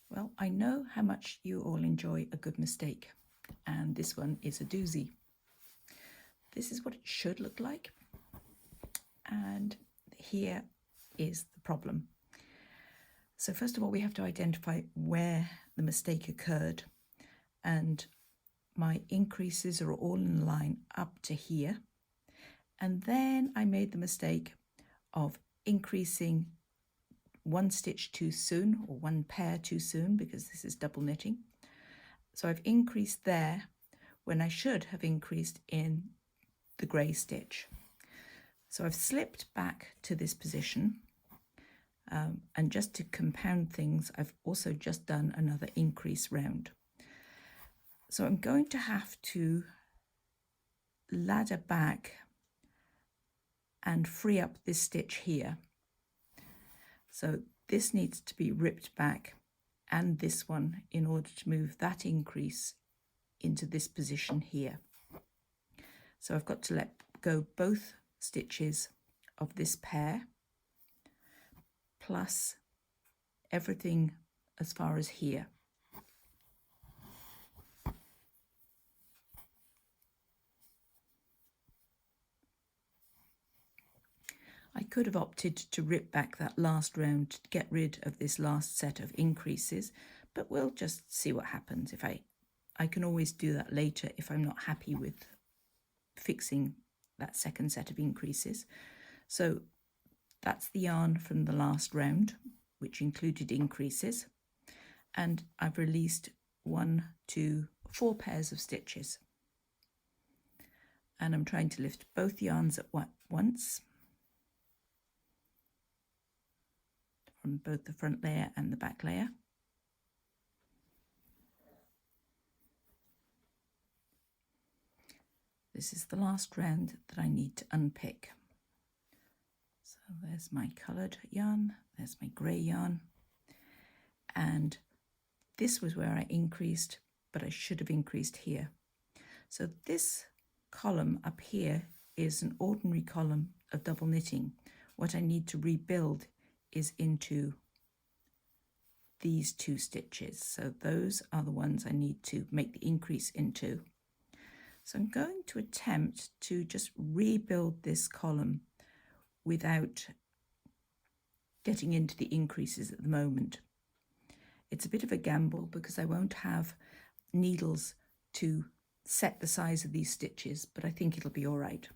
Well, I know how much you all enjoy a good mistake, and this one is a doozy. This is what it should look like, and here is the problem. So first of all, we have to identify where the mistake occurred, and my increases are all in line up to here. And then I made the mistake of increasing one stitch too soon, or one pair too soon, because this is double knitting. So I've increased there when I should have increased in the grey stitch. So I've slipped back to this position, and just to compound things, I've also just done another increase round. So I'm going to have to ladder back and free up this stitch here. So this needs to be ripped back, and this one, in order to move that increase into this position here. So I've got to let go both stitches of this pair, plus everything as far as here. I could have opted to rip back that last round to get rid of this last set of increases, but we'll just see what happens. If I can always do that later if I'm not happy with fixing that second set of increases. So that's the yarn from the last round, which included increases, and I've released 1, 2, 4 pairs of stitches, and I'm trying to lift both yarns at once from both the front layer and the back layer. This is the last round that I need to unpick. So there's my coloured yarn, there's my grey yarn, and this was where I increased, but I should have increased here. So this column up here is an ordinary column of double knitting. What I need to rebuild is into these 2 stitches. So those are the ones I need to make the increase into. So I'm going to attempt to just rebuild this column without getting into the increases at the moment. It's a bit of a gamble because I won't have needles to set the size of these stitches, but I think it'll be all right.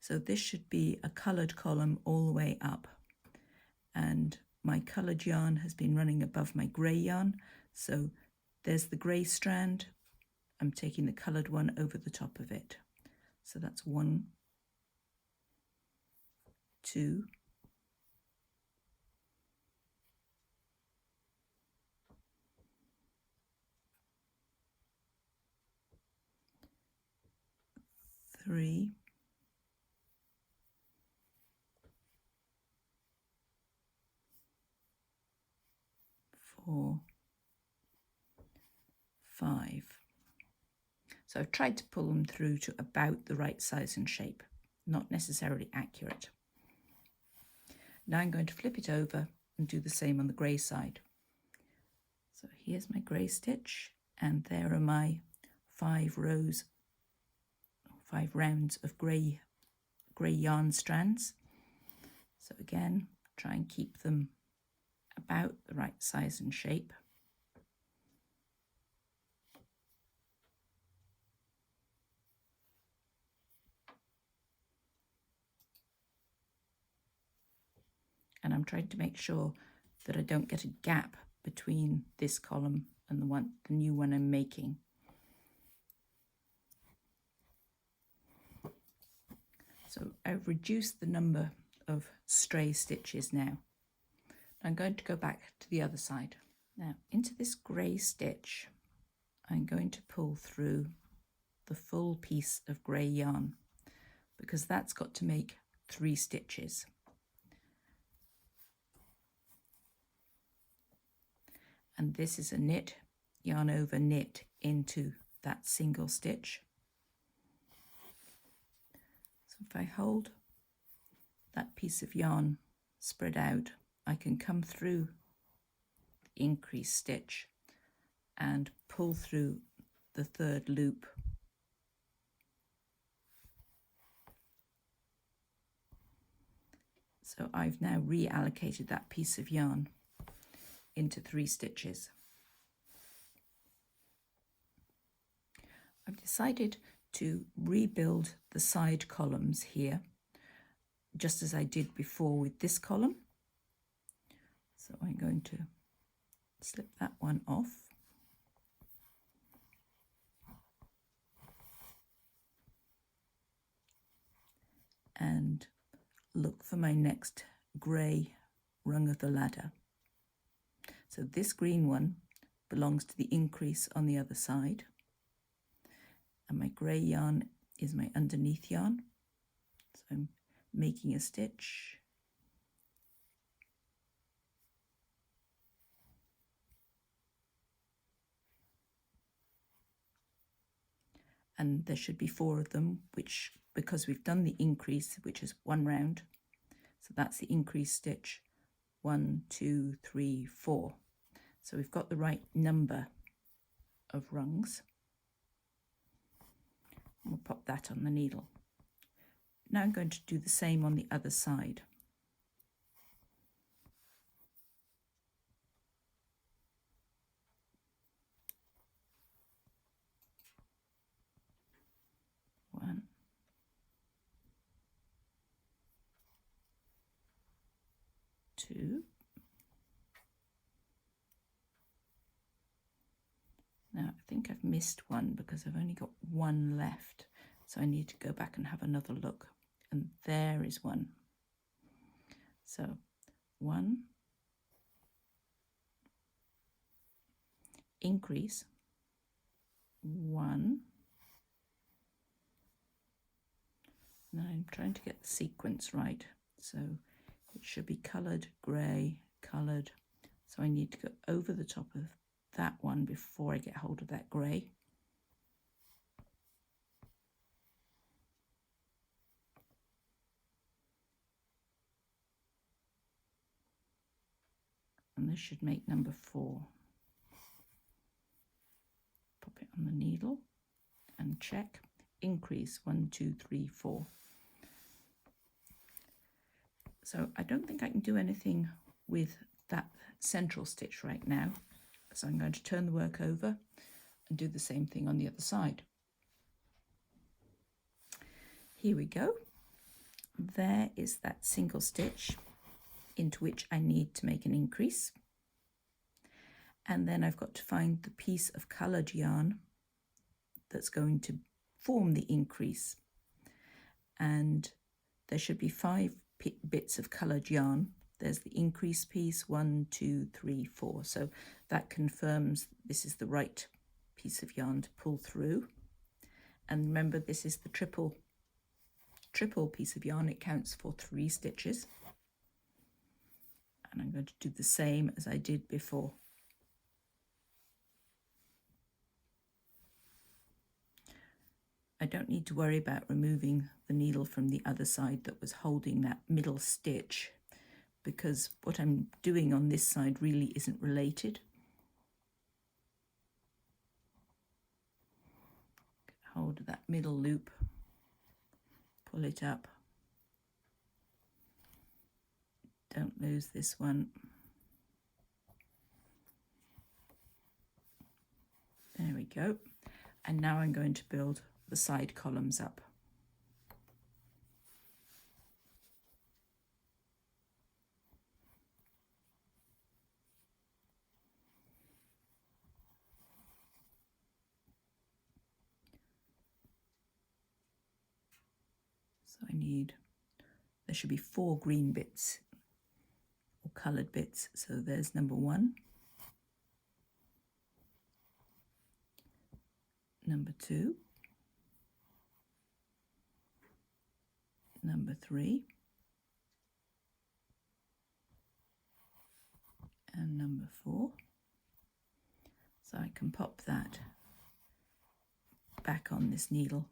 So this should be a coloured column all the way up, and my coloured yarn has been running above my grey yarn. So there's the grey strand. I'm taking the coloured one over the top of it. So that's 1, 2, 3, 4, 5. So I've tried to pull them through to about the right size and shape, not necessarily accurate. Now I'm going to flip it over and do the same on the grey side. So here's my grey stitch, and there are my 5 rows, 5 rounds of grey yarn strands. So again, try and keep them about the right size and shape. And I'm trying to make sure that I don't get a gap between this column and the new one I'm making. So I've reduced the number of stray stitches now. I'm going to go back to the other side. Now into this grey stitch, I'm going to pull through the full piece of grey yarn, because that's got to make 3 stitches. And this is a knit, yarn over knit into that single stitch. So if I hold that piece of yarn spread out, I can come through the increase stitch and pull through the third loop. So I've now reallocated that piece of yarn into 3 stitches. I've decided to rebuild the side columns here, just as I did before with this column. So I'm going to slip that one off. And look for my next grey rung of the ladder. So this green one belongs to the increase on the other side. And my grey yarn is my underneath yarn. So I'm making a stitch. And there should be 4 of them, which, because we've done the increase, which is 1 round, so that's the increase stitch, 1, 2, 3, 4. So we've got the right number of rungs. We'll pop that on the needle. Now I'm going to do the same on the other side. One, two. Now I think I've missed one because I've only got 1 left. So I need to go back and have another look. And there is 1. So 1, increase, 1. Now I'm trying to get the sequence right. So it should be coloured, grey, coloured. So I need to go over the top of that one before I get hold of that grey. And this should make number 4. Pop it on the needle and check. Increase, 1, 2, 3, 4. So I don't think I can do anything with that central stitch right now. So I'm going to turn the work over and do the same thing on the other side. Here we go. There is that single stitch into which I need to make an increase. And then I've got to find the piece of coloured yarn that's going to form the increase. And there should be 5 bits of coloured yarn. There's the increase piece, 1, 2, 3, 4. So that confirms this is the right piece of yarn to pull through. And remember, this is the triple piece of yarn. It counts for 3 stitches. And I'm going to do the same as I did before. I don't need to worry about removing the needle from the other side that was holding that middle stitch, because what I'm doing on this side really isn't related. Get hold of that middle loop, pull it up. Don't lose this one. There we go. And now I'm going to build the side columns up. So there should be 4 green bits or coloured bits. So there's number 1, number 2, number 3, and number 4. So I can pop that back on this needle.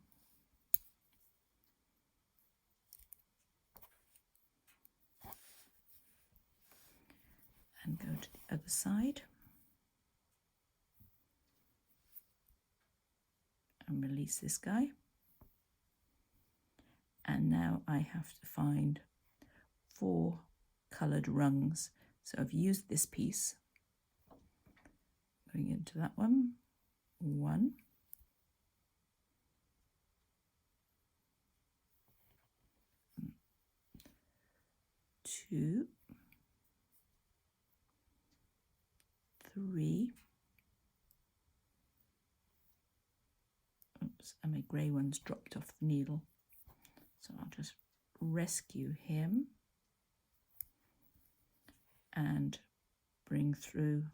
other side. And release this guy. And now I have to find 4 coloured rungs. So I've used this piece, going into that one, 1, 2, 3, oops, and my grey one's dropped off the needle, so I'll just rescue him and bring through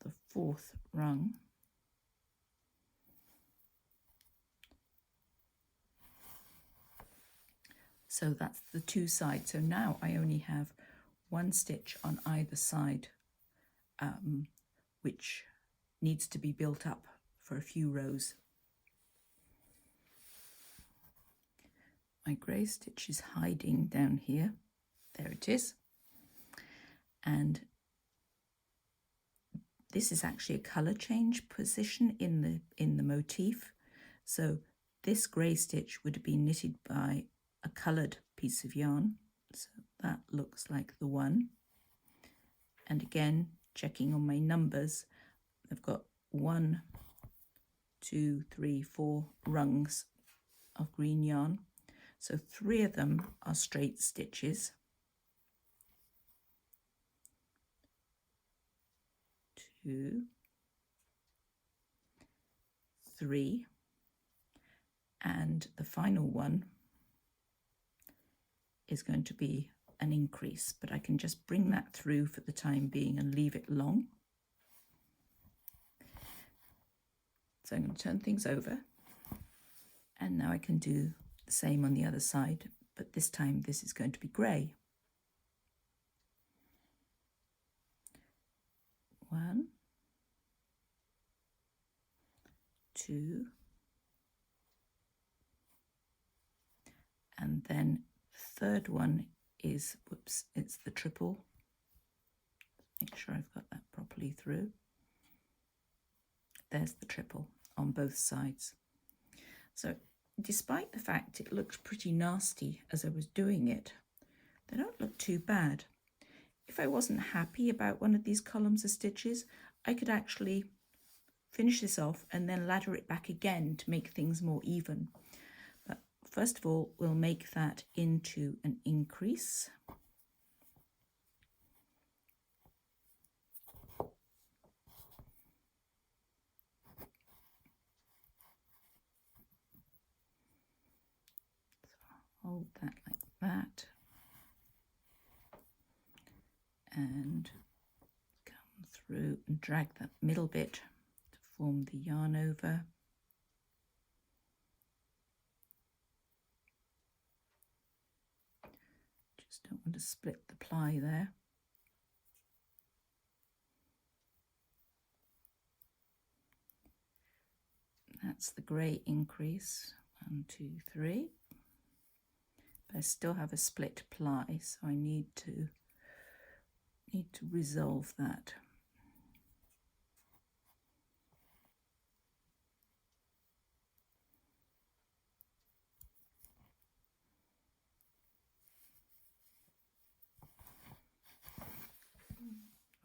the 4th rung. So that's the 2 sides. So now I only have 1 stitch on either side, which needs to be built up for a few rows. My grey stitch is hiding down here. There it is. And this is actually a colour change position in the motif. So this grey stitch would have been knitted by a coloured piece of yarn. So that looks like the one. And again, checking on my numbers, I've got 1, 2, 3, 4 rungs of green yarn. So 3 of them are straight stitches. 2, 3, and the final one is going to be an increase, but I can just bring that through for the time being and leave it long. So I'm going to turn things over, and now I can do the same on the other side, but this time this is going to be grey. 1, 2, and then the 3rd one is, whoops, it's the triple. Make sure I've got that properly through. There's the triple on both sides. So despite the fact it looked pretty nasty as I was doing it, they don't look too bad. If I wasn't happy about one of these columns of stitches, I could actually finish this off and then ladder it back again to make things more even. But first of all, we'll make that into an increase. Hold that like that and come through and drag that middle bit to form the yarn over. Just don't want to split the ply there. That's the grey increase, 1, 2, 3. But I still have a split ply, so I need to resolve that.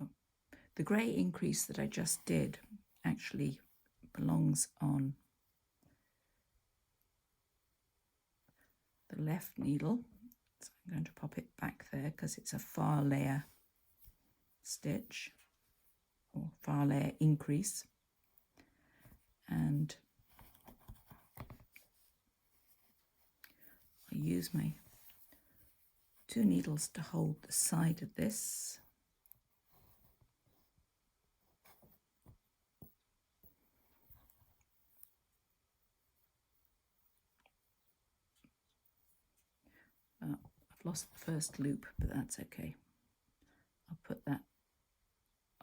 Oh, the grey increase that I just did actually belongs on the left needle, so I'm going to pop it back there because it's a far layer stitch or far layer increase, and I use my 2 needles to hold the side of this. I've lost the first loop, but that's okay. I'll put that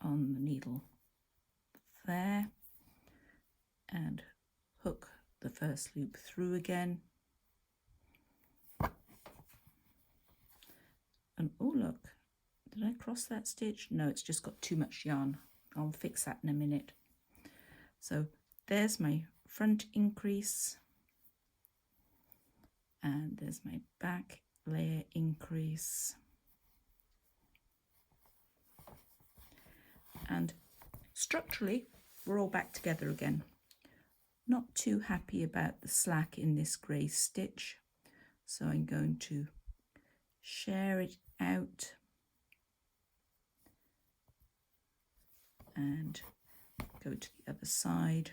on the needle there and hook the first loop through again. And oh look, Did I cross that stitch? No, it's just got too much yarn. I'll fix that in a minute. So there's my front increase, and there's my back layer increase, and structurally we're all back together again. Not too happy about the slack in this grey stitch, so I'm going to share it out and go to the other side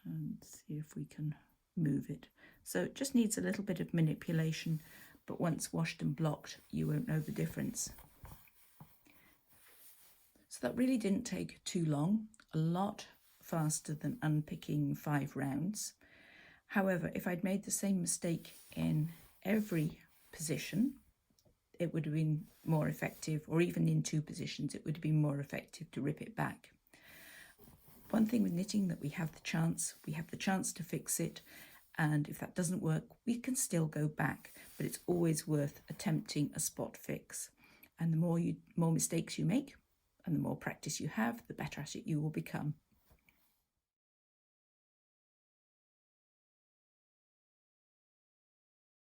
and see if we can move it. So it just needs a little bit of manipulation, but once washed and blocked you won't know the difference. So that really didn't take too long, a lot faster than unpicking 5 rounds. However, if I'd made the same mistake in every position, it would have been more effective, or even in 2 positions, it would have been more effective to rip it back. One thing with knitting that we have the chance to fix it, and if that doesn't work, we can still go back, but it's always worth attempting a spot fix. And the more mistakes you make, and the more practice you have, the better at it you will become.